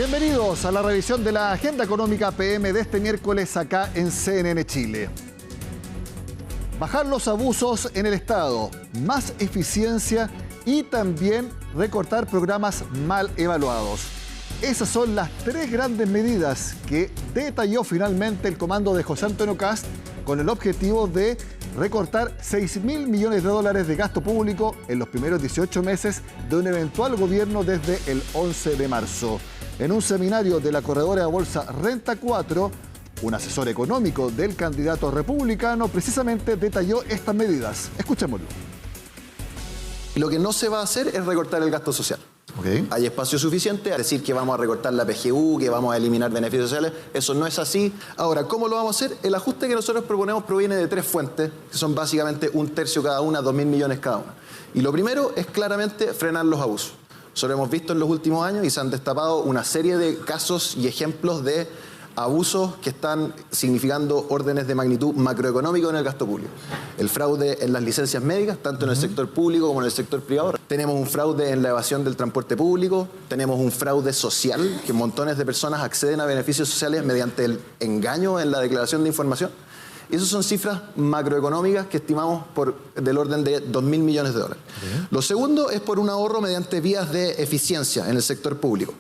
Bienvenidos a la revisión de la agenda económica PM de este miércoles acá en CNN Chile. Bajar los abusos en el Estado, más eficiencia y también recortar programas mal evaluados. Esas son las tres grandes medidas que detalló finalmente el comando de José Antonio Kast con el objetivo de recortar 6.000 millones de dólares de gasto público en los primeros 18 meses de un eventual gobierno desde el 11 de marzo. En un seminario de la corredora de bolsa Renta 4, un asesor económico del candidato republicano precisamente detalló estas medidas. Escuchémoslo. Lo que no se va a hacer es recortar el gasto social. Okay. Hay espacio suficiente a decir que vamos a recortar la PGU, que vamos a eliminar beneficios sociales. Eso no es así. Ahora, ¿cómo lo vamos a hacer? El ajuste que nosotros proponemos proviene de tres fuentes, que son básicamente un tercio cada una, 2.000 millones cada una. Y lo primero es claramente frenar los abusos. Nosotros hemos visto en los últimos años y se han destapado una serie de casos y ejemplos de abusos que están significando órdenes de magnitud macroeconómico en el gasto público. El fraude en las licencias médicas, tanto en el sector público como en el sector privado. Tenemos un fraude en la evasión del transporte público, tenemos un fraude social, que montones de personas acceden a beneficios sociales mediante el engaño en la declaración de información. Y esas son cifras macroeconómicas que estimamos del orden de 2.000 millones de dólares. Lo segundo es por un ahorro mediante vías de eficiencia en el sector público.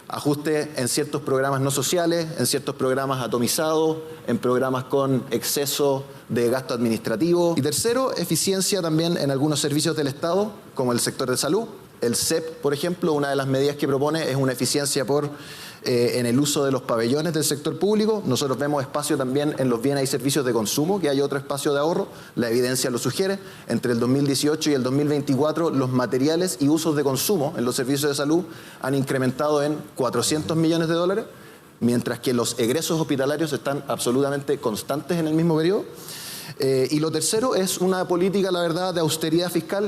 Ajuste en ciertos programas no sociales, en ciertos programas atomizados, en programas con exceso de gasto administrativo. Y tercero, eficiencia también en algunos servicios del Estado, como el sector de salud. El CEP, por ejemplo, una de las medidas que propone es una eficiencia en el uso de los pabellones del sector público. Nosotros vemos espacio también en los bienes y servicios de consumo, que hay otro espacio de ahorro. La evidencia lo sugiere. Entre el 2018 y el 2024, los materiales y usos de consumo en los servicios de salud han incrementado en 400 millones de dólares, mientras que los egresos hospitalarios están absolutamente constantes en el mismo periodo. Y lo tercero es una política, la verdad, de austeridad fiscal.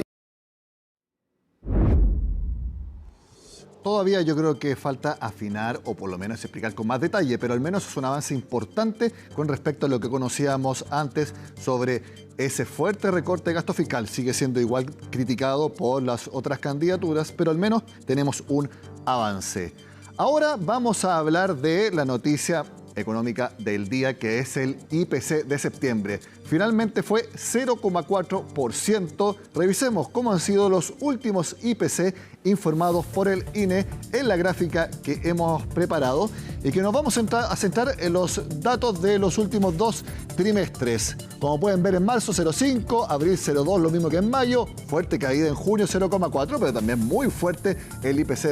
Todavía yo creo que falta afinar o por lo menos explicar con más detalle, pero al menos es un avance importante con respecto a lo que conocíamos antes sobre ese fuerte recorte de gasto fiscal. Sigue siendo igual criticado por las otras candidaturas, pero al menos tenemos un avance. Ahora vamos a hablar de la noticia económica del día, que es el IPC de septiembre. Finalmente fue 0,4%. Revisemos cómo han sido los últimos IPC informados por el INE en la gráfica que hemos preparado y que nos vamos a centrar en los datos de los últimos dos trimestres. Como pueden ver, en marzo 0,5, abril 0,2, lo mismo que en mayo, fuerte caída en junio 0,4, pero también muy fuerte el IPC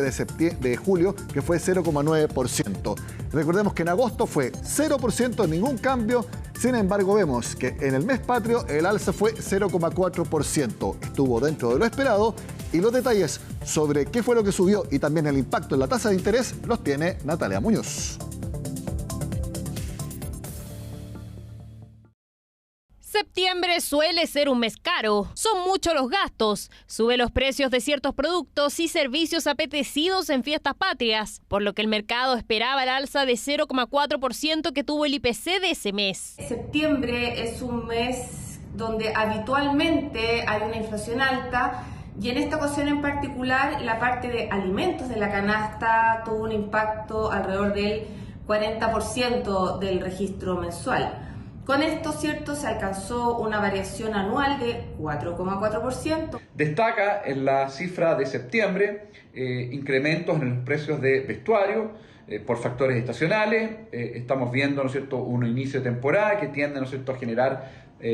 de julio, que fue 0,9%. Recordemos que en agosto fue 0%, ningún cambio. Sin embargo, vemos que en el mes patrio el alza fue 0,4%. Estuvo dentro de lo esperado y los detalles sobre qué fue lo que subió y también el impacto en la tasa de interés los tiene Natalia Muñoz. Septiembre suele ser un mes caro. Son muchos los gastos. Sube los precios de ciertos productos y servicios apetecidos en fiestas patrias, por lo que el mercado esperaba el alza de 0,4% que tuvo el IPC de ese mes. Septiembre es un mes donde habitualmente hay una inflación alta y en esta ocasión en particular la parte de alimentos de la canasta tuvo un impacto alrededor del 40% del registro mensual. Con esto, cierto, se alcanzó una variación anual de 4,4%. Destaca en la cifra de septiembre incrementos en los precios de vestuario por factores estacionales. Estamos viendo, ¿no es cierto?, un inicio de temporada que tiende, ¿no es cierto?, a generar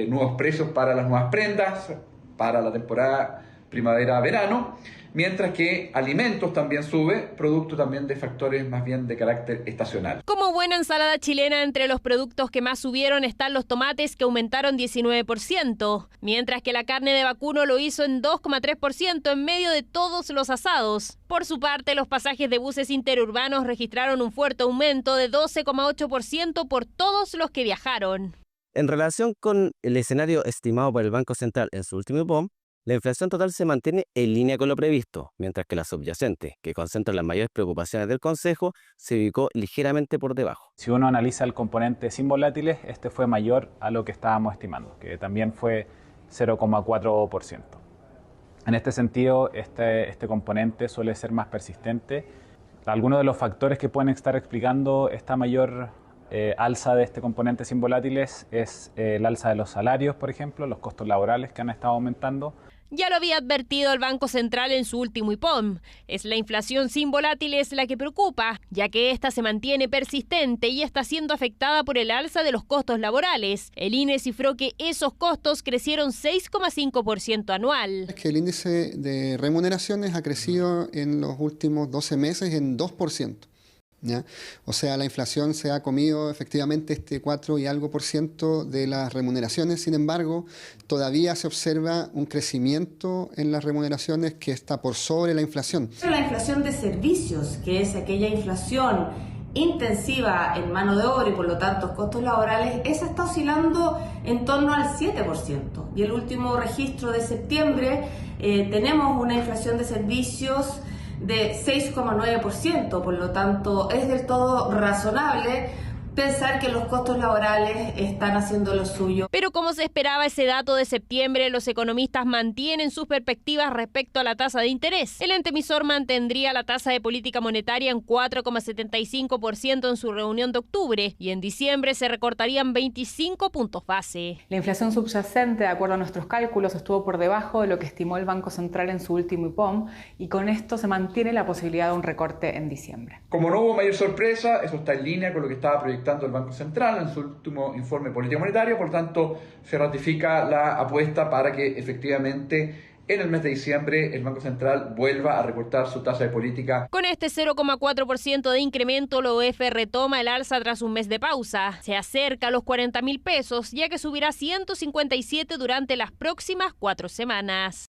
nuevos precios para las nuevas prendas, para la temporada primavera-verano, mientras que alimentos también sube, producto también de factores más bien de carácter estacional. Como buena ensalada chilena, entre los productos que más subieron están los tomates, que aumentaron 19%, mientras que la carne de vacuno lo hizo en 2,3% en medio de todos los asados. Por su parte, los pasajes de buses interurbanos registraron un fuerte aumento de 12,8% por todos los que viajaron. En relación con el escenario estimado por el Banco Central en su último IPOM, la inflación total se mantiene en línea con lo previsto, mientras que la subyacente, que concentra las mayores preocupaciones del Consejo, se ubicó ligeramente por debajo. Si uno analiza el componente sin volátiles, este fue mayor a lo que estábamos estimando, que también fue 0,4%. En este sentido, este componente suele ser más persistente Algunos de los factores que pueden estar explicando esta mayor alza de este componente sin volátiles es el alza de los salarios, por ejemplo, los costos laborales que han estado aumentando. Ya lo había advertido el Banco Central en su último IPOM. Es la inflación sin volátiles la que preocupa, ya que esta se mantiene persistente y está siendo afectada por el alza de los costos laborales. El INE cifró que esos costos crecieron 6,5% anual. Es que el índice de remuneraciones ha crecido en los últimos 12 meses en 2%. ¿Ya? O sea, la inflación se ha comido efectivamente este 4 y algo por ciento de las remuneraciones. Sin embargo, todavía se observa un crecimiento en las remuneraciones que está por sobre la inflación. La inflación de servicios, que es aquella inflación intensiva en mano de obra y por lo tanto costos laborales, esa está oscilando en torno al 7%. Y el último registro de septiembre tenemos una inflación de servicios de 6,9%, por lo tanto es del todo razonable pensar que los costos laborales están haciendo lo suyo. Pero como se esperaba ese dato de septiembre, los economistas mantienen sus perspectivas respecto a la tasa de interés. El ente emisor mantendría la tasa de política monetaria en 4,75% en su reunión de octubre y en diciembre se recortarían 25 puntos base. La inflación subyacente, de acuerdo a nuestros cálculos, estuvo por debajo de lo que estimó el Banco Central en su último IPOM y con esto se mantiene la posibilidad de un recorte en diciembre. Como no hubo mayor sorpresa, eso está en línea con lo que estaba proyectando el Banco Central en su último informe de política monetaria, por lo tanto se ratifica la apuesta para que efectivamente en el mes de diciembre el Banco Central vuelva a recortar su tasa de política. Con este 0,4% de incremento, la OEF retoma el alza tras un mes de pausa. Se acerca a los 40.000 pesos, ya que subirá 157 durante las próximas 4 semanas.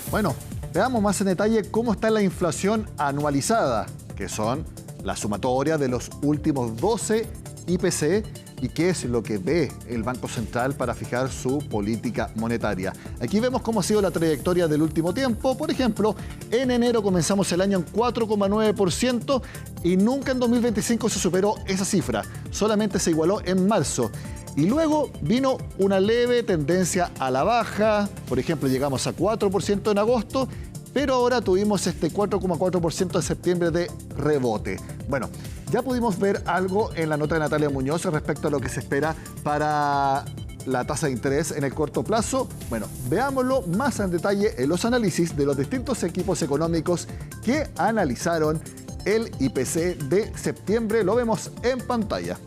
Bueno, veamos más en detalle cómo está la inflación anualizada, que son la sumatoria de los últimos 12 IPC y qué es lo que ve el Banco Central para fijar su política monetaria. Aquí vemos cómo ha sido la trayectoria del último tiempo. Por ejemplo, en enero comenzamos el año en 4,9% y nunca en 2025 se superó esa cifra. Solamente se igualó en marzo. Y luego vino una leve tendencia a la baja. Por ejemplo, llegamos a 4% en agosto, pero ahora tuvimos este 4,4% de septiembre de rebote. Bueno, ya pudimos ver algo en la nota de Natalia Muñoz respecto a lo que se espera para la tasa de interés en el corto plazo. Bueno, veámoslo más en detalle en los análisis de los distintos equipos económicos que analizaron el IPC de septiembre. Lo vemos en pantalla.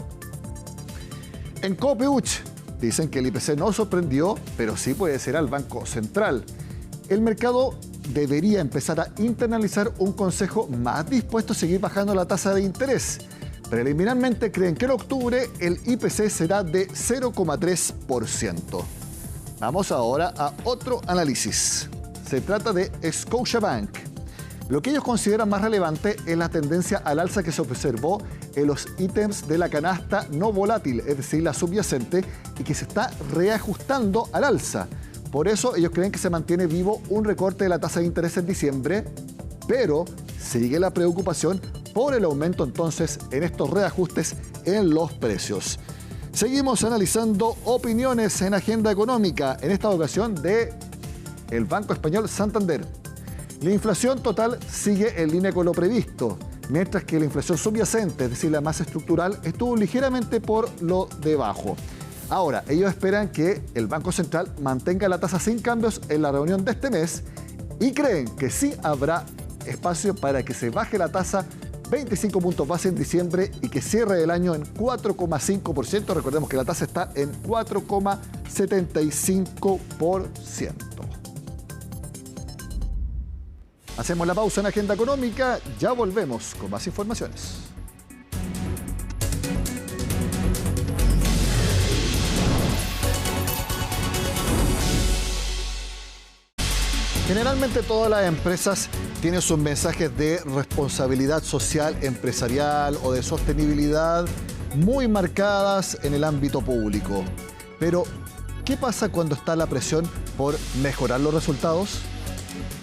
En Copeuch dicen que el IPC no sorprendió, pero sí puede ser al Banco Central. El mercado debería empezar a internalizar un consejo más dispuesto a seguir bajando la tasa de interés. Preliminarmente creen que en octubre el IPC será de 0,3%. Vamos ahora a otro análisis. Se trata de Scotiabank. Lo que ellos consideran más relevante es la tendencia al alza que se observó en los ítems de la canasta no volátil, es decir, la subyacente, y que se está reajustando al alza. Por eso ellos creen que se mantiene vivo un recorte de la tasa de interés en diciembre, pero sigue la preocupación por el aumento entonces en estos reajustes en los precios. Seguimos analizando opiniones en agenda económica, en esta ocasión de el Banco Español Santander. La inflación total sigue en línea con lo previsto, mientras que la inflación subyacente, es decir, la más estructural, estuvo ligeramente por lo debajo. Ahora, ellos esperan que el Banco Central mantenga la tasa sin cambios en la reunión de este mes y creen que sí habrá espacio para que se baje la tasa 25 puntos base en diciembre y que cierre el año en 4,5%. Recordemos que la tasa está en 4,75%. Hacemos la pausa en Agenda Económica, ya volvemos con más informaciones. Generalmente todas las empresas tienen sus mensajes de responsabilidad social, empresarial o de sostenibilidad muy marcadas en el ámbito público. Pero, ¿qué pasa cuando está la presión por mejorar los resultados?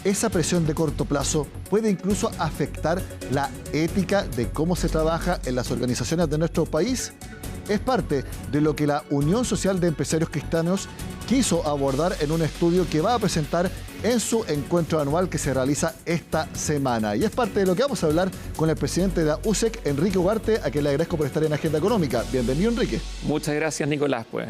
Esa presión de corto plazo puede incluso afectar la ética de cómo se trabaja en las organizaciones de nuestro país. Es parte de lo que la Unión Social de Empresarios Cristianos quiso abordar en un estudio que va a presentar en su encuentro anual que se realiza esta semana. Y es parte de lo que vamos a hablar con el presidente de la USEC, Enrique Ugarte, a quien le agradezco por estar en Agenda Económica. Bienvenido, Enrique. Muchas gracias, Nicolás. Pues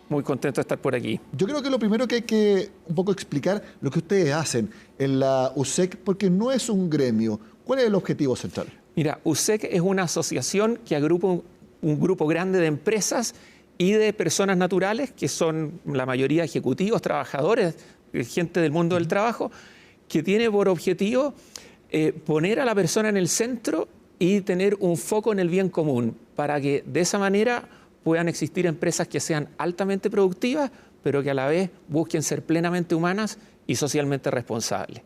muy contento de estar por aquí. Yo creo que lo primero que hay que un poco explicar lo que ustedes hacen en la USEC, porque no es un gremio. ¿Cuál es el objetivo central? Mira, USEC es una asociación que agrupa un grupo grande de empresas y de personas naturales, que son la mayoría ejecutivos, trabajadores, gente del mundo del trabajo, que tiene por objetivo poner a la persona en el centro y tener un foco en el bien común, para que de esa manera puedan existir empresas que sean altamente productivas, pero que a la vez busquen ser plenamente humanas y socialmente responsables.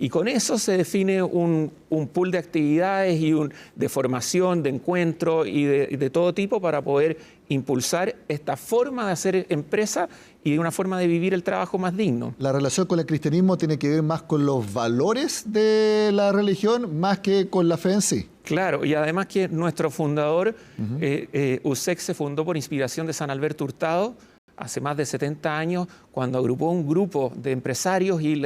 Y con eso se define un pool de actividades y de formación, de encuentro y de todo tipo para poder impulsar esta forma de hacer empresa y de una forma de vivir el trabajo más digno. La relación con el cristianismo tiene que ver más con los valores de la religión más que con la fe en sí. Claro, y además que nuestro fundador, USEC, se fundó por inspiración de San Alberto Hurtado hace más de 70 años, cuando agrupó un grupo de empresarios y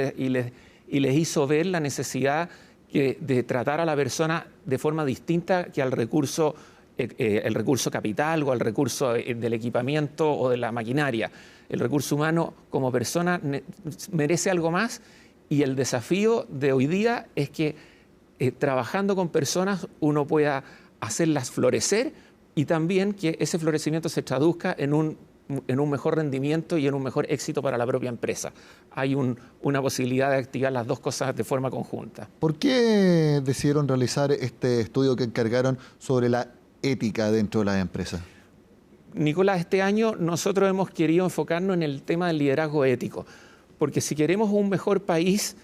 les hizo ver la necesidad de tratar a la persona de forma distinta que al recurso, el recurso capital o al recurso del equipamiento o de la maquinaria. El recurso humano como persona merece algo más, y el desafío de hoy día es que trabajando con personas uno pueda hacerlas florecer y también que ese florecimiento se traduzca en un mejor rendimiento y en un mejor éxito para la propia empresa. Hay una posibilidad de activar las dos cosas de forma conjunta. ¿Por qué decidieron realizar este estudio que encargaron sobre la ética dentro de las empresas? Nicolás, este año nosotros hemos querido enfocarnos en el tema del liderazgo ético, porque si queremos un mejor país,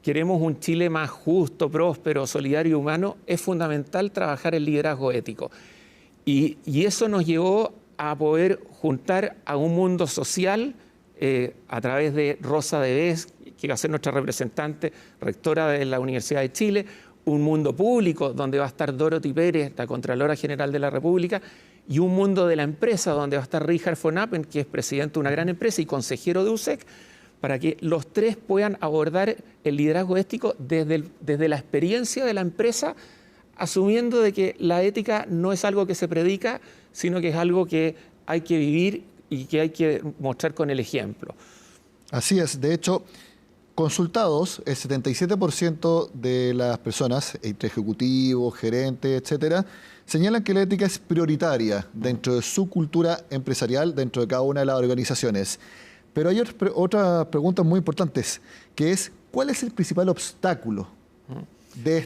queremos un Chile más justo, próspero, solidario y humano, es fundamental trabajar el liderazgo ético. Y eso nos llevó a poder juntar a un mundo social a través de Rosa Devés, que va a ser nuestra representante, rectora de la Universidad de Chile, un mundo público donde va a estar Dorothy Pérez, la Contralora General de la República, y un mundo de la empresa donde va a estar Richard von Appen, que es presidente de una gran empresa y consejero de USEC, para que los tres puedan abordar el liderazgo ético desde la experiencia de la empresa, asumiendo de que la ética no es algo que se predica, sino que es algo que hay que vivir y que hay que mostrar con el ejemplo. Así es. De hecho, consultados, el 77% de las personas, entre ejecutivos, gerentes, etcétera, señalan que la ética es prioritaria dentro de su cultura empresarial, dentro de cada una de las organizaciones. Pero hay otras preguntas muy importantes, que es, ¿cuál es el principal obstáculo de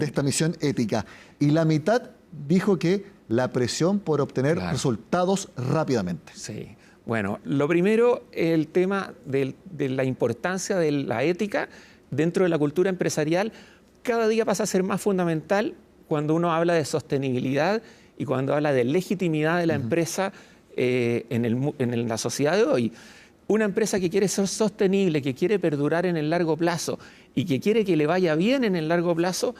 esta misión ética? Y la mitad dijo que la presión por obtener resultados rápidamente. Sí. Bueno, lo primero, el tema de la importancia de la ética dentro de la cultura empresarial cada día pasa a ser más fundamental cuando uno habla de sostenibilidad y cuando habla de legitimidad de la empresa en la sociedad de hoy. Una empresa que quiere ser sostenible, que quiere perdurar en el largo plazo y que quiere que le vaya bien en el largo plazo,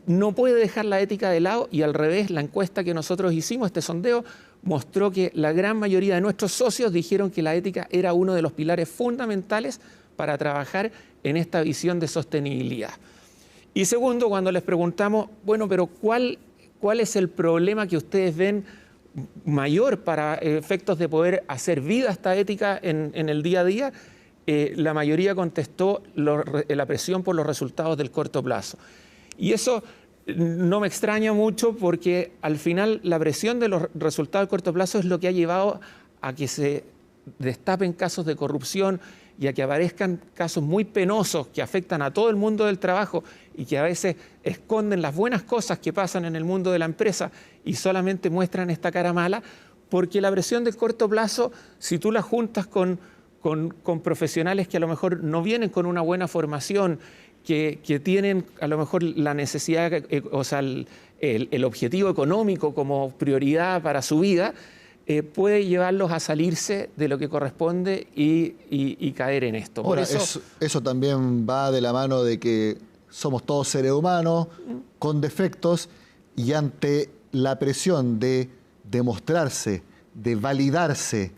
no puede dejar la ética de lado, y al revés, la encuesta que nosotros hicimos, este sondeo, mostró que la gran mayoría de nuestros socios dijeron que la ética era uno de los pilares fundamentales para trabajar en esta visión de sostenibilidad. Y segundo, cuando les preguntamos, bueno, pero ¿cuál es el problema que ustedes ven mayor para efectos de poder hacer vida esta ética en el día a día? La mayoría contestó la presión por los resultados del corto plazo. Y eso no me extraña mucho, porque al final la presión de los resultados del corto plazo es lo que ha llevado a que se destapen casos de corrupción y a que aparezcan casos muy penosos que afectan a todo el mundo del trabajo y que a veces esconden las buenas cosas que pasan en el mundo de la empresa y solamente muestran esta cara mala, porque la presión del corto plazo, si tú la juntas con profesionales que a lo mejor no vienen con una buena formación, que tienen a lo mejor la necesidad, o sea, el objetivo económico como prioridad para su vida, puede llevarlos a salirse de lo que corresponde y caer en esto. Ahora, eso también va de la mano de que somos todos seres humanos con defectos, y ante la presión de demostrarse, de validarse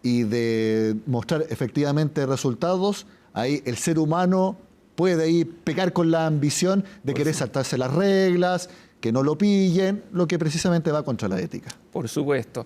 y de mostrar efectivamente resultados, ahí el ser humano puede ahí pecar con la ambición de querer saltarse las reglas, que no lo pillen, lo que precisamente va contra la ética. Por supuesto.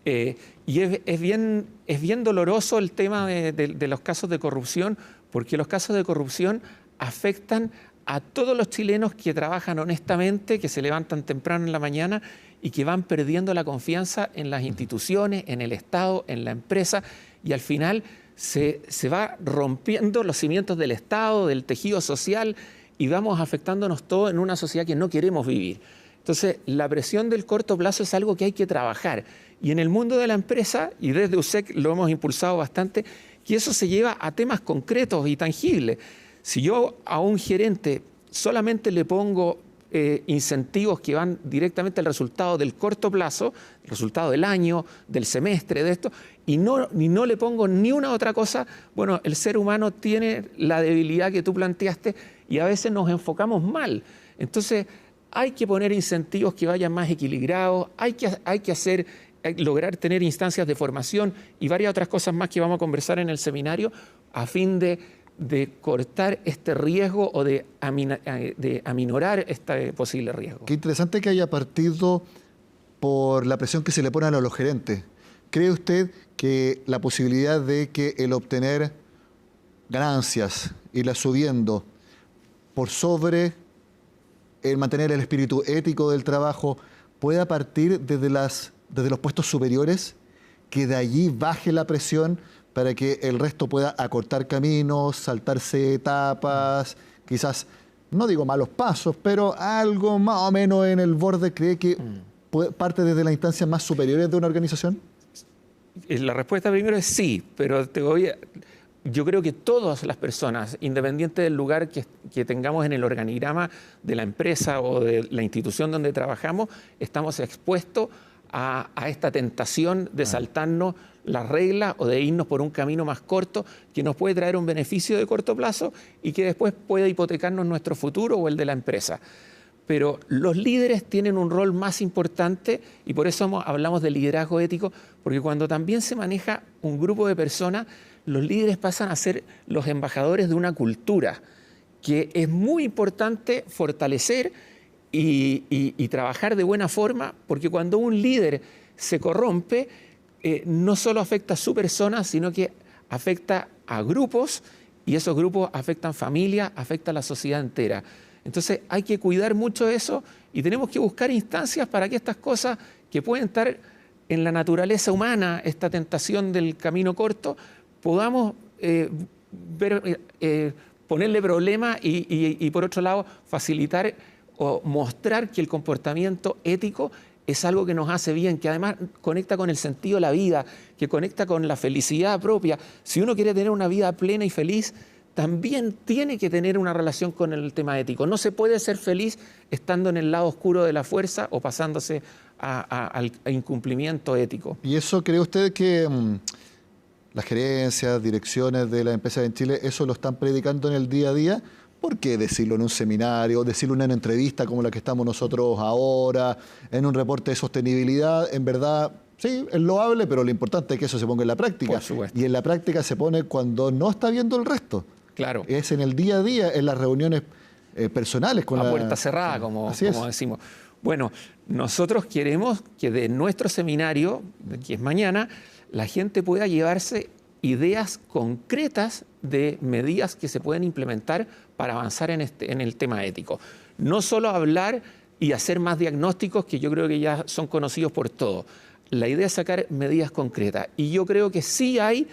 Y es bien doloroso el tema de los casos de corrupción, porque los casos de corrupción afectan a todos los chilenos que trabajan honestamente, que se levantan temprano en la mañana y que van perdiendo la confianza en las instituciones, en el Estado, en la empresa, y al final se va rompiendo los cimientos del Estado, del tejido social, y vamos afectándonos todos en una sociedad que no queremos vivir. Entonces, la presión del corto plazo es algo que hay que trabajar. Y en el mundo de la empresa, y desde USEC lo hemos impulsado bastante, que eso se lleva a temas concretos y tangibles. Si yo a un gerente solamente le pongo incentivos que van directamente al resultado del corto plazo, el resultado del año, del semestre, de esto, y no le pongo ni una otra cosa, bueno, el ser humano tiene la debilidad que tú planteaste y a veces nos enfocamos mal. Entonces, hay que poner incentivos que vayan más equilibrados, hay que lograr tener instancias de formación y varias otras cosas más que vamos a conversar en el seminario a fin de cortar este riesgo o de aminorar este posible riesgo. Qué interesante que haya partido por la presión que se le pone a los gerentes. ¿Cree usted que la posibilidad de que el obtener ganancias, irlas subiendo por sobre el mantener el espíritu ético del trabajo, pueda partir desde los puestos superiores, que de allí baje la presión para que el resto pueda acortar caminos, saltarse etapas, quizás, no digo malos pasos, pero algo más o menos en el borde? ¿Cree que parte desde las instancias más superiores de una organización? La respuesta primero es sí, pero yo creo que todas las personas, independiente del lugar que tengamos en el organigrama de la empresa o de la institución donde trabajamos, estamos expuestos a esta tentación de saltarnos las reglas o de irnos por un camino más corto que nos puede traer un beneficio de corto plazo y que después puede hipotecarnos nuestro futuro o el de la empresa. Pero los líderes tienen un rol más importante y por eso hablamos de liderazgo ético, porque cuando también se maneja un grupo de personas, los líderes pasan a ser los embajadores de una cultura que es muy importante fortalecer y trabajar de buena forma, porque cuando un líder se corrompe, no solo afecta a su persona, sino que afecta a grupos y esos grupos afectan familias, afecta a la sociedad entera. Entonces hay que cuidar mucho eso y tenemos que buscar instancias para que estas cosas que pueden estar en la naturaleza humana, esta tentación del camino corto, podamos ponerle problemas y por otro lado facilitar o mostrar que el comportamiento ético es algo que nos hace bien, que además conecta con el sentido de la vida, que conecta con la felicidad propia. Si uno quiere tener una vida plena y feliz, también tiene que tener una relación con el tema ético. No se puede ser feliz estando en el lado oscuro de la fuerza o pasándose al incumplimiento ético. ¿Y eso cree usted que las gerencias, direcciones de las empresas en Chile, eso lo están predicando en el día a día? ¿Por qué decirlo en un seminario, decirlo en una entrevista como la que estamos nosotros ahora, en un reporte de sostenibilidad? En verdad, sí, es loable, pero lo importante es que eso se ponga en la práctica. Por supuesto. Y en la práctica se pone cuando no está viendo el resto. Claro. Es en el día a día, en las reuniones personales. Con a puerta cerrada, como decimos. Bueno, nosotros queremos que de nuestro seminario, que es mañana, la gente pueda llevarse ideas concretas de medidas que se pueden implementar para avanzar en el tema ético. No solo hablar y hacer más diagnósticos que yo creo que ya son conocidos por todos. La idea es sacar medidas concretas. Y yo creo que sí hay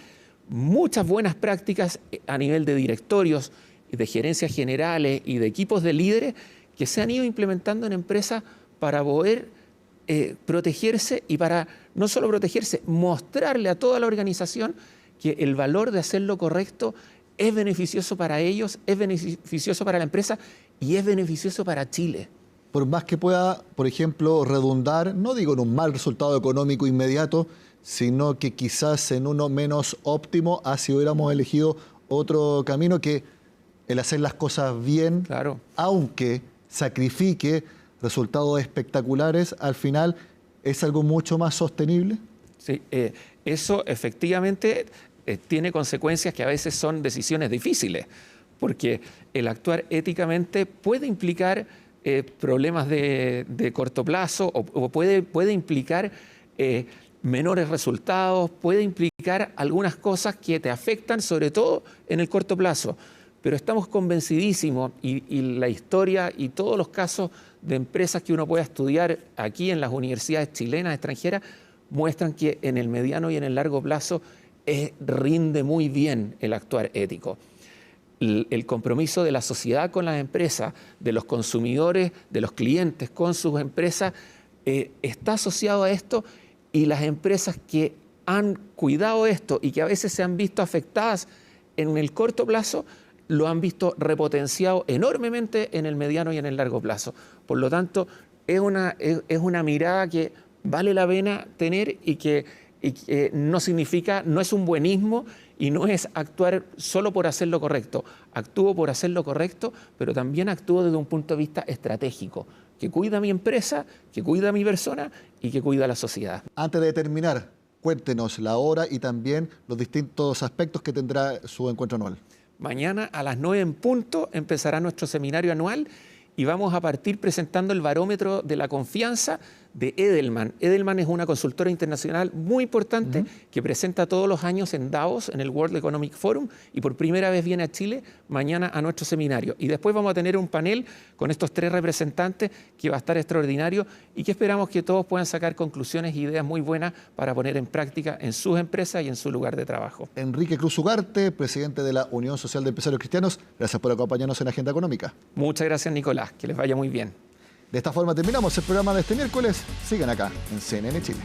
muchas buenas prácticas a nivel de directorios, de gerencias generales y de equipos de líderes que se han ido implementando en empresas para poder protegerse y para no solo protegerse, mostrarle a toda la organización que el valor de hacer lo correcto es beneficioso para ellos, es beneficioso para la empresa y es beneficioso para Chile. Por más que pueda, por ejemplo, redundar, no digo en un mal resultado económico inmediato, sino que quizás en uno menos óptimo, si hubiéramos elegido otro camino, que el hacer las cosas bien, claro, aunque sacrifique resultados espectaculares, al final es algo mucho más sostenible. Sí, eso efectivamente tiene consecuencias que a veces son decisiones difíciles, porque el actuar éticamente puede implicar problemas de corto plazo o puede implicar menores resultados, puede implicar algunas cosas que te afectan, sobre todo en el corto plazo. Pero estamos convencidísimos, y la historia y todos los casos de empresas que uno pueda estudiar aquí en las universidades chilenas, extranjeras, muestran que en el mediano y en el largo plazo rinde muy bien el actuar ético. El compromiso de la sociedad con las empresas, de los consumidores, de los clientes con sus empresas, está asociado a esto, y las empresas que han cuidado esto y que a veces se han visto afectadas en el corto plazo, lo han visto repotenciado enormemente en el mediano y en el largo plazo. Por lo tanto, es una mirada que vale la pena tener y que no significa, no es un buenismo y no es actuar solo por hacer lo correcto. Actúo por hacer lo correcto, pero también actúo desde un punto de vista estratégico, que cuida a mi empresa, que cuida a mi persona y que cuida a la sociedad. Antes de terminar, cuéntenos la hora y también los distintos aspectos que tendrá su encuentro anual. Mañana a las 9 en punto empezará nuestro seminario anual y vamos a partir presentando el barómetro de la confianza de Edelman. Edelman es una consultora internacional muy importante que presenta todos los años en Davos, en el World Economic Forum, y por primera vez viene a Chile mañana a nuestro seminario. Y después vamos a tener un panel con estos 3 representantes que va a estar extraordinario y que esperamos que todos puedan sacar conclusiones e ideas muy buenas para poner en práctica en sus empresas y en su lugar de trabajo. Enrique Cruz Ugarte, presidente de la Unión Social de Empresarios Cristianos, gracias por acompañarnos en Agenda Económica. Muchas gracias, Nicolás. Que les vaya muy bien. De esta forma terminamos el programa de este miércoles. Sigan acá en CNN Chile.